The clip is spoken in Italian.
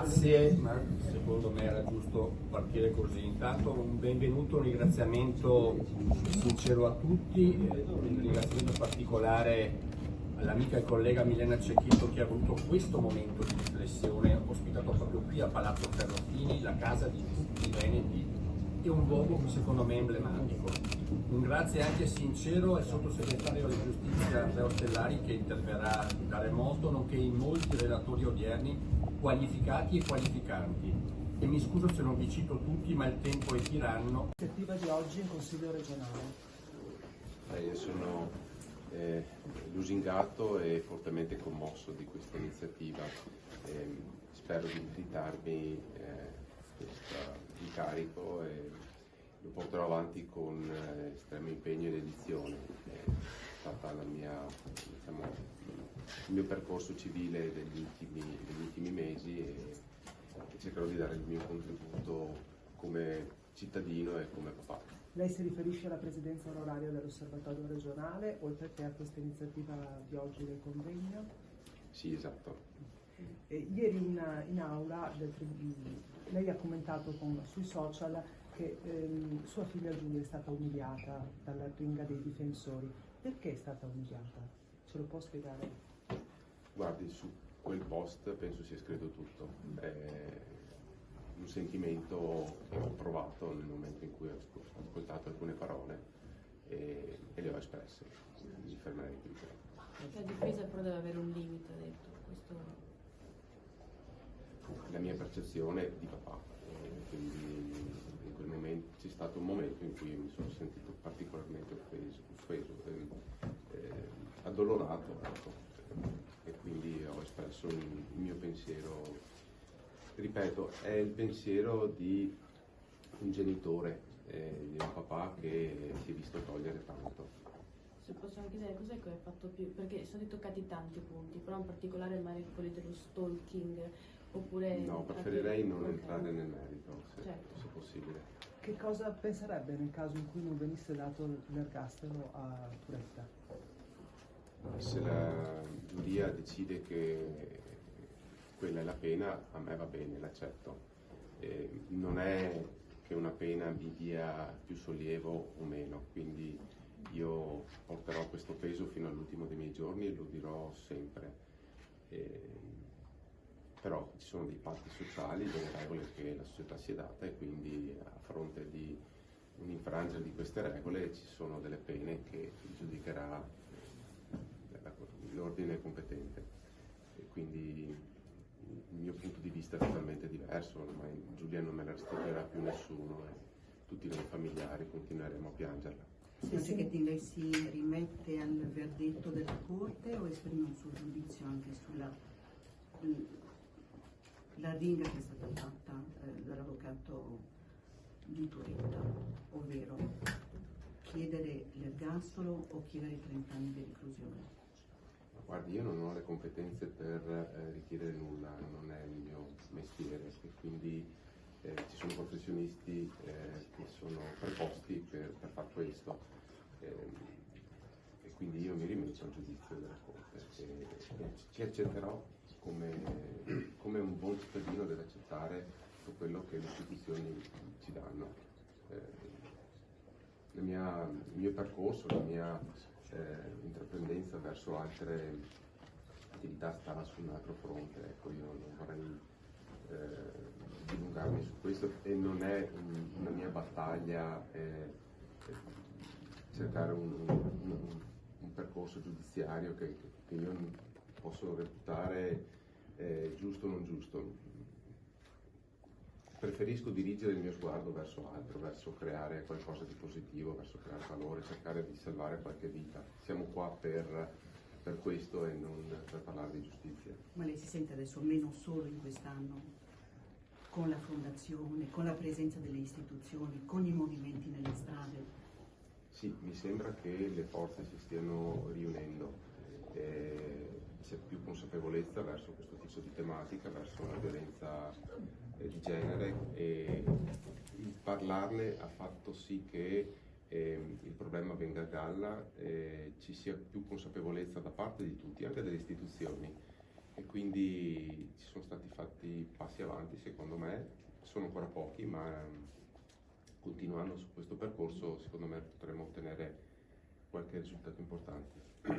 Grazie, ma secondo me era giusto partire così. Intanto un benvenuto, un ringraziamento sincero a tutti, un ringraziamento particolare all'amica e collega Milena Cecchito che ha avuto questo momento di riflessione, ospitato proprio qui a Palazzo Ferrofini, la casa di tutti i veneti, e un luogo che secondo me è emblematico. Un grazie anche sincero al sottosegretario alla giustizia Andrea Ostellari che interverrà da remoto, nonché i molti relatori odierni qualificati e qualificanti. E mi scuso se non vi cito tutti, ma il tempo è tiranno. L'iniziativa di oggi in Consiglio regionale. Io sono lusingato e fortemente commosso di questa iniziativa. Spero di meritarmi questo incarico e lo porterò avanti con estremo impegno e dedizione. È stata il mio percorso civile degli ultimi mesi e cercherò di dare il mio contributo come cittadino e come papà. Lei si riferisce alla presidenza onoraria dell'Osservatorio regionale, oltre che a questa iniziativa di oggi del convegno? Sì, esatto. Ieri in aula lei ha commentato sui social che sua figlia Giulia è stata umiliata dalla ringa dei difensori. Perché è stata umiliata? Ce lo può spiegare? Guardi, su quel post penso sia scritto tutto. Un sentimento che ho provato nel momento in cui ho ascoltato alcune parole e le ho espresse. Mi fermerei qui. La difesa però deve avere un limite, ha detto. Questo... La mia percezione di papà, quindi in quel momento c'è stato un momento in cui mi sono sentito particolarmente offeso addolorato, ecco. E quindi ho espresso il mio pensiero, ripeto, è il pensiero di un genitore, di un papà che si è visto togliere tanto. Se possiamo chiedere cos'è che hai fatto più, perché sono stati toccati tanti punti, però in particolare magari quelli dello stalking, oppure... No, preferirei non entrare nel merito, se possibile. Che cosa penserebbe nel caso in cui non venisse dato l'ergastolo a Turetta? Se la giuria decide che quella è la pena, a me va bene, l'accetto. Non è che una pena mi dia più sollievo o meno, quindi io porterò questo peso fino all'ultimo dei miei giorni e lo dirò sempre. Però ci sono dei patti sociali, delle regole che la società si è data e quindi a fronte di un infrangere di queste regole ci sono delle pene che giudicherà l'ordine competente. E quindi il mio punto di vista è totalmente diverso, ormai Giulia non me la restituirà più nessuno e tutti noi familiari continueremo a piangerla. Signor Cecchetti, lei si rimette al verdetto della Corte o esprime un suo giudizio anche sulla ringa che è stata fatta dall'avvocato di Turetta, ovvero chiedere l'ergastolo o chiedere 30 anni di reclusione? Guardi, io non ho le competenze per richiedere nulla, non è il mio mestiere e quindi ci sono professionisti che sono preposti per far questo e quindi io mi rimetto al giudizio della Corte e ci accetterò come un buon cittadino deve accettare tutto quello che le istituzioni ci danno. Il mio percorso, la mia intraprendenza verso altre attività stava su un altro fronte, ecco, io non vorrei dilungarmi su questo e non è una mia battaglia cercare un percorso giudiziario che io posso reputare giusto o non giusto. Preferisco dirigere il mio sguardo verso altro, verso creare qualcosa di positivo, verso creare valore, cercare di salvare qualche vita. Siamo qua per questo e non per parlare di giustizia. Ma lei si sente adesso meno solo in quest'anno, con la fondazione, con la presenza delle istituzioni, con i movimenti nelle strade? Sì, mi sembra che le forze si stiano riunendo. C'è più consapevolezza verso questo tipo di tematica, verso la violenza di genere e il parlarne ha fatto sì che il problema venga a galla, ci sia più consapevolezza da parte di tutti, anche delle istituzioni, e quindi ci sono stati fatti passi avanti, secondo me, sono ancora pochi, ma continuando su questo percorso secondo me potremo ottenere qualche risultato importante.